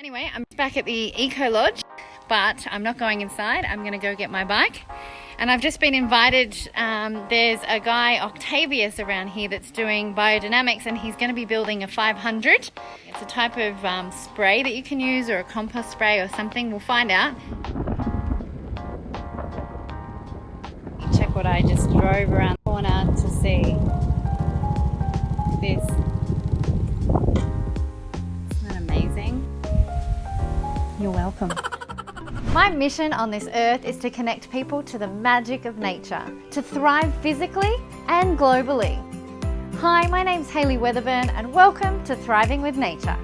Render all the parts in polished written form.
Anyway, I'm back at the Eco Lodge, but I'm not going inside. I'm going to go get my bike. And I've just been invited, there's a guy, Octavius, around here that's doing biodynamics, and he's going to be building a 500. It's a type of spray that you can use, or a compost spray or something. We'll find out. Check what I just drove around the corner to see. This. Isn't that amazing? You're welcome. My mission on this earth is to connect people to the magic of nature, to thrive physically and globally. Hi, my name's Hayley Weatherburn and welcome to Thriving with Nature.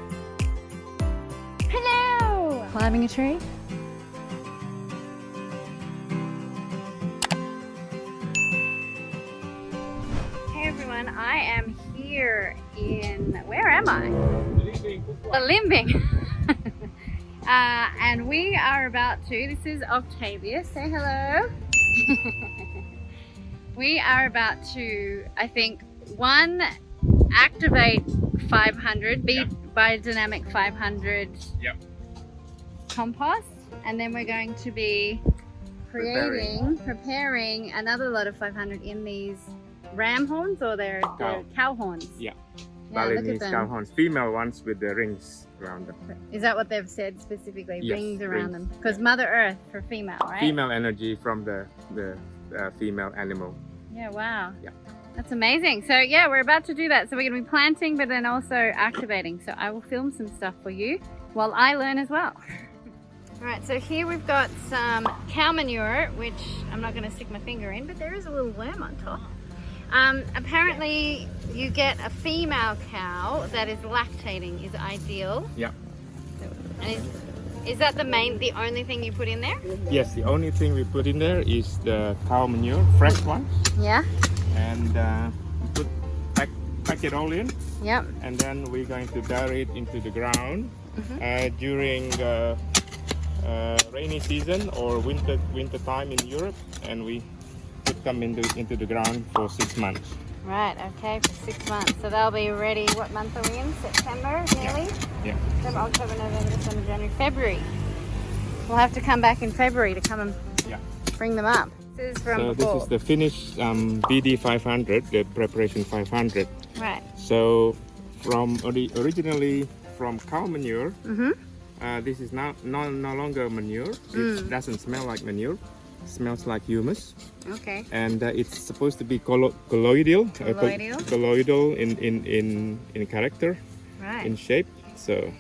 Hello! Climbing a tree? Hey everyone, I am here in, where am I? Limbing. And we are about to, this is Octavius, say hello. We are about to, I think, activate 500, biodynamic 500 compost, and then we're going to be preparing another lot of 500 in these ram horns, or they're cow horns. Yeah. Yeah, Balinese cow horns, female ones with the rings around them. Is that what they've said specifically? Yes, Rings around rings. them? Because Mother Earth for female, right? Female energy from the female animal. Yeah, wow. Yeah. That's amazing. So yeah, we're about to do that. So we're going to be planting, but then also activating. So I will film some stuff for you while I learn as well. All right, so here we've got some cow manure, which I'm not going to stick my finger in, but there is a little worm on top. Apparently you get a female cow that is lactating is ideal. Yeah. And is that the only thing you put in there? Yes, the only thing we put in there is the cow manure, fresh one. Yeah. And pack it all in. Yep. And then we're going to bury it into the ground during rainy season or winter time in Europe, and we put them into the ground for 6 months. Right, okay, for 6 months. So they'll be ready, what month are we in? September, nearly? Yeah. September, October, November, December, January, February. We'll have to come back in February to come and bring them up. This is from This is the finished Bd500, the Preparation 500. Right. So originally from cow manure, this is no longer manure. It doesn't smell like manure. It smells like humus. Okay. And it's supposed to be colloidal in character, right, in shape. So,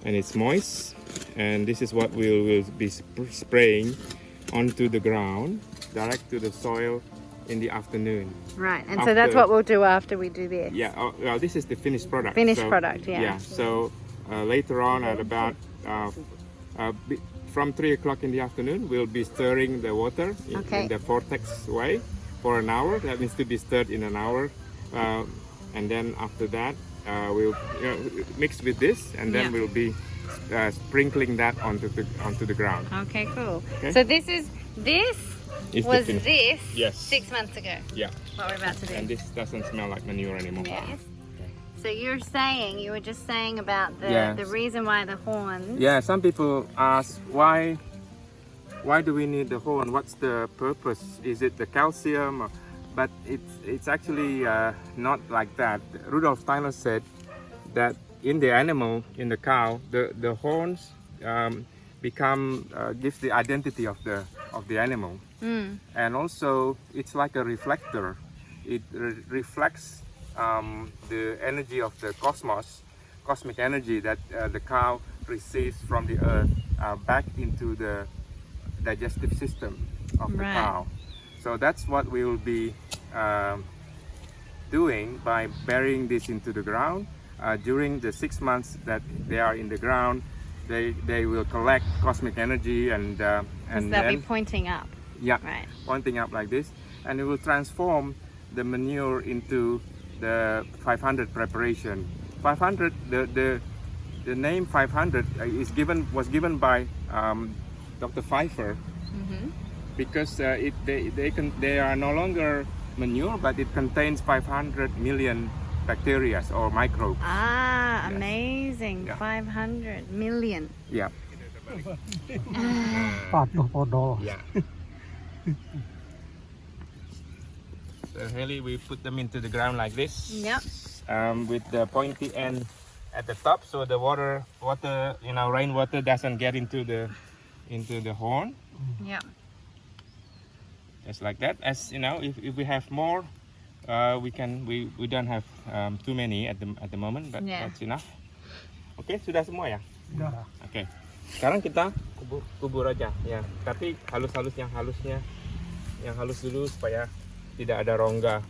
and it's moist, and this is what we will be spraying onto the ground, direct to the soil in the afternoon. Right, and so that's what we'll do after we do this. Yeah, well, this is the finished product. Finished product, yeah. Yeah, so later on at about from 3 o'clock in the afternoon, we'll be stirring the water in the vortex way for an hour. That needs to be stirred in an hour, and then after that we'll mix with this, and then we'll be sprinkling that onto the ground. Okay, cool. Okay. So this was 6 months ago. Yeah. What we're about to do. And this doesn't smell like manure anymore. Yes. So you were just saying about the reason why the horns. Yeah, some people ask why do we need the horn? What's the purpose? Is it the calcium? But it's actually not like that. Rudolf Steiner said that in the animal, in the cow, the horns gives the identity of the animal, and also it's like a reflector. It reflects the energy of the cosmic energy that the cow receives from the earth back into the digestive system of the cow. So that's what we will be doing by burying this into the ground. During the 6 months that they are in the ground, they will collect cosmic energy, and they'll be pointing up. Yeah, right. Pointing up like this, and it will transform the manure into the 500 preparation. 500, the name 500 was given by Dr. Pfeiffer, because they are no longer manure, but it contains 500 million bacteria or microbes. Ah, Yes. amazing. Yeah. 500 million. Yeah. Yeah. So Haley, we put them into the ground like this. Yep. With the pointy end at the top, so the water, rainwater doesn't get into the horn. Yep. Just like that. As you know, if we have more, we don't have too many at the moment, but Yeah. that's enough. Oke, sudah semua ya? Sudah. Oke. Sekarang kita kubur aja ya. Tapi halus dulu supaya tidak ada rongga.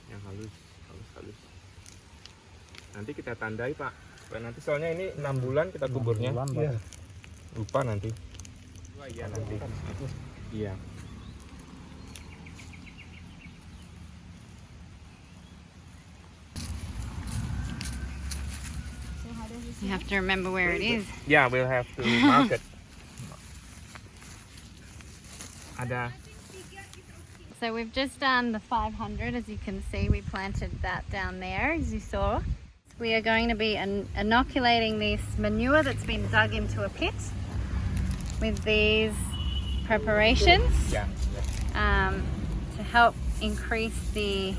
Yang halus. Nanti kita tandai, Pak. Nanti soalnya ini 6 bulan kita kuburnya. Iya. Lupa nanti. Iya nanti. Iya. You have to remember where it is. Yeah, we'll have to mark it. Ada. So we've just done the 500. As you can see, we planted that down there, as you saw. We are going to be inoculating this manure that's been dug into a pit with these preparations Yeah. to help increase the...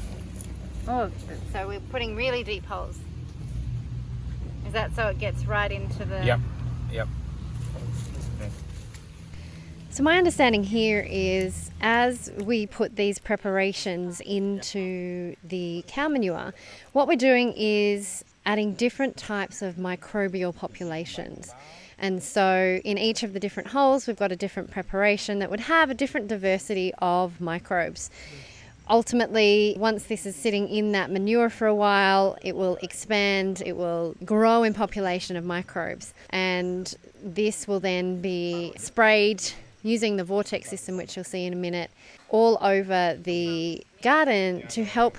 Oh, so we're putting really deep holes. Is that so it gets right into the... Yep. So my understanding here is as we put these preparations into the cow manure, what we're doing is adding different types of microbial populations. And so in each of the different holes, we've got a different preparation that would have a different diversity of microbes. Ultimately, once this is sitting in that manure for a while, it will expand, it will grow in population of microbes. And this will then be sprayed using the vortex system, which you'll see in a minute, all over the garden to help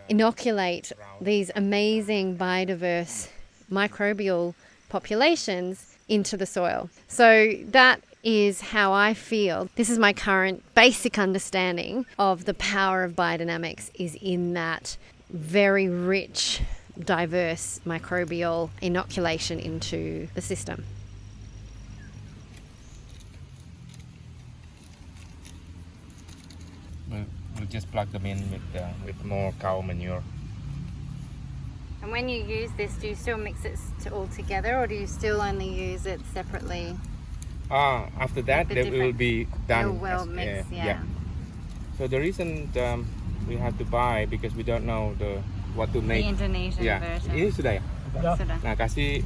inoculate these amazing biodiverse microbial populations into the soil. So that is how I feel. This is my current basic understanding of the power of biodynamics, is in that very rich, diverse microbial inoculation into the system. We'll just plug them in with more cow manure. And when you use this, do you still mix it all together, or do you still only use it separately? After that, The they will be done. It'll well mix, yeah. So the reason we have to buy because we don't know what to The make. Indonesian version. Ini sudah ya. Sudah. Nah kasih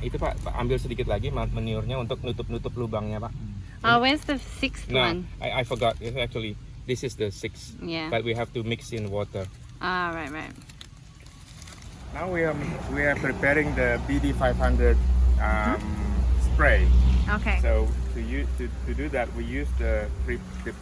itu Pak ambil sedikit lagi manurnya untuk nutup lubangnya Pak. Oh, where's the sixth one? I forgot. Actually, this is the 6th. Yeah. But we have to mix in water. Ah, right. Now we are preparing the Bd500 spray. Okay. So to do that, we use the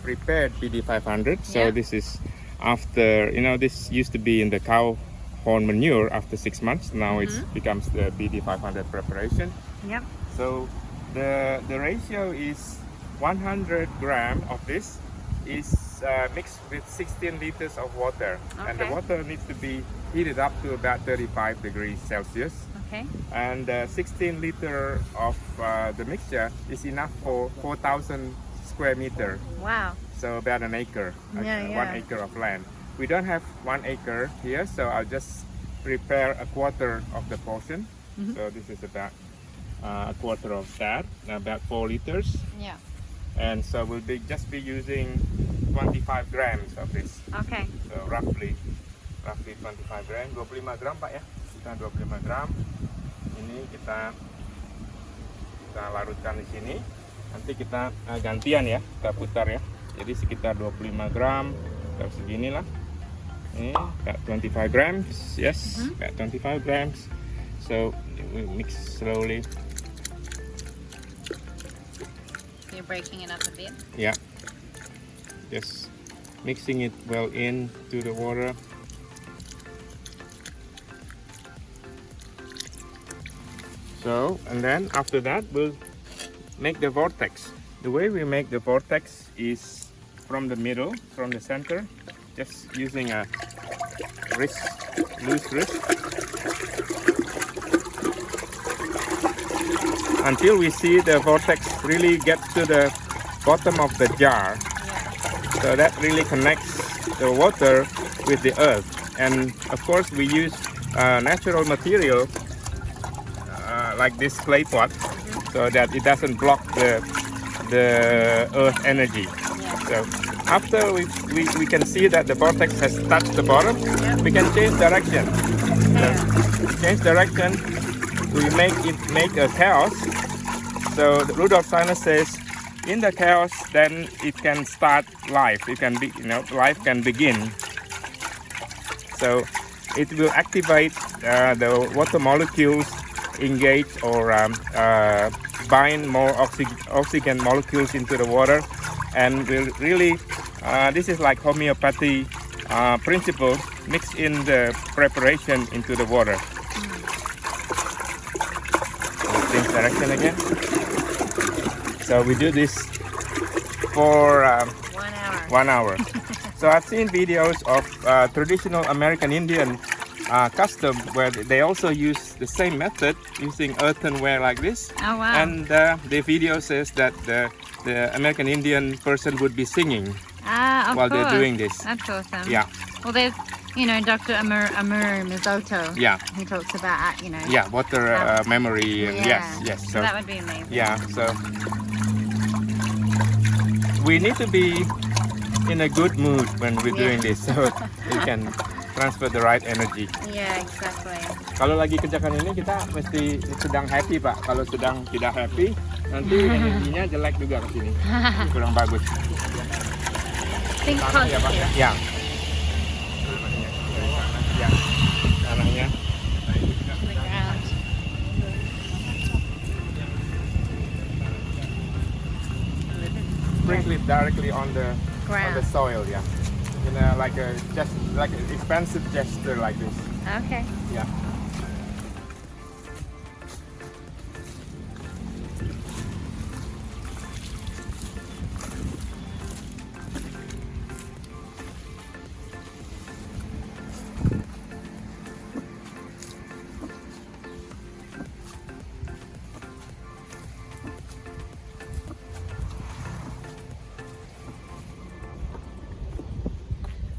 prepared Bd500. So Yeah. this is after this used to be in the cow horn manure after 6 months. Now it becomes the Bd500 preparation. Yep. So the ratio is 100 gram of this is mixed with 16 liters of water, and the Okay. water needs to be heated up to about 35 degrees Celsius. Okay. And 16 liter of the mixture is enough for 4,000 square meter. Wow. So about an acre, Yeah, 1 yeah. acre of land. We don't have 1 acre here, so I'll just prepare a quarter of the portion. So this is about a quarter of that, about 4 liters. Yeah. And so we'll just be using 25 grams of this. Okay. So roughly 25 gram, 25 gram Pak ya. Kita 25 gram. Ini kita larutkan di sini. Nanti kita gantian ya, kita putar ya. Jadi sekitar 25 gram, atau segini lah. Ini about 25 grams, yes, about 25 grams. So we mix slowly. You're breaking it up a bit. Yeah, just mixing it well into the water. So, and then after that we'll make the vortex. The way we make the vortex is from the middle, from the center, just using a loose wrist, until we see the vortex really get to the bottom of the jar. So that really connects the water with the earth. And of course we use natural material like this clay pot, so that it doesn't block the earth energy. So after we can see that the vortex has touched the bottom, we can change direction. So change direction, we make a chaos. So Rudolf Steiner says, in the chaos, then it can start life. It can be, life can begin. So it will activate the water molecules, engage or bind more oxygen molecules into the water, and will really, this is like homeopathy principle, mix in the preparation into the water. Change direction again. So we do this for 1 hour. So I've seen videos of traditional American Indian custom where they also use the same method using earthenware like this. Oh wow. And the video says that the American Indian person would be singing while they're doing this. That's awesome. Yeah. Well, there's, Dr. Amur Mizoto. Yeah. He talks about, Yeah, water memory. And yes. So that would be amazing. Yeah, so we need to be in a good mood when we're doing this, so we can transfer the right energy. Yeah, exactly. Kalau lagi kerjakan ini kita mesti sedang happy Pak. Kalau sedang tidak happy, nanti energinya jelek juga ke sini. Kurang bagus. Think Ya Pak. positive. Ya. Ya. Tanahnya. The ground. Sprinkle it directly on the soil, yeah. Like an expensive gesture like this. Okay. Yeah.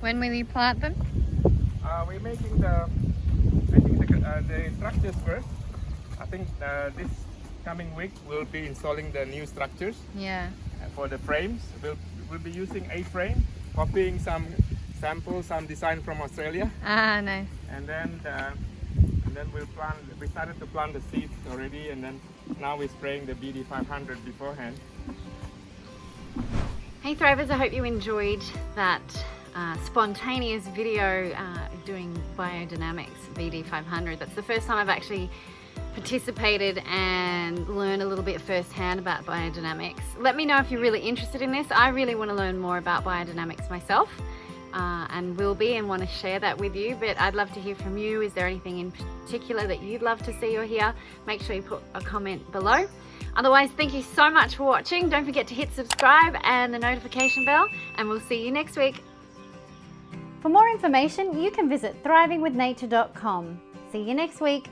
When will you plant them? We're making the structures first. I think this coming week we'll be installing the new structures. Yeah. For the frames, we'll be using A-frame, copying some samples, some design from Australia, Ah, nice. and then we'll plant. We started to plant the seeds already, and then now we're spraying the Bd500 beforehand. Hey Thrivers, I hope you enjoyed that spontaneous video doing Biodynamics Bd500. That's the first time I've actually participated and learned a little bit firsthand about biodynamics. Let me know if you're really interested in this. I really want to learn more about biodynamics myself and will be, and want to share that with you, but I'd love to hear from you. Is there anything in particular that you'd love to see or hear? Make sure you put a comment below. Otherwise, thank you so much for watching. Don't forget to hit subscribe and the notification bell, and we'll see you next week. For more information, you can visit thrivingwithnature.com. See you next week.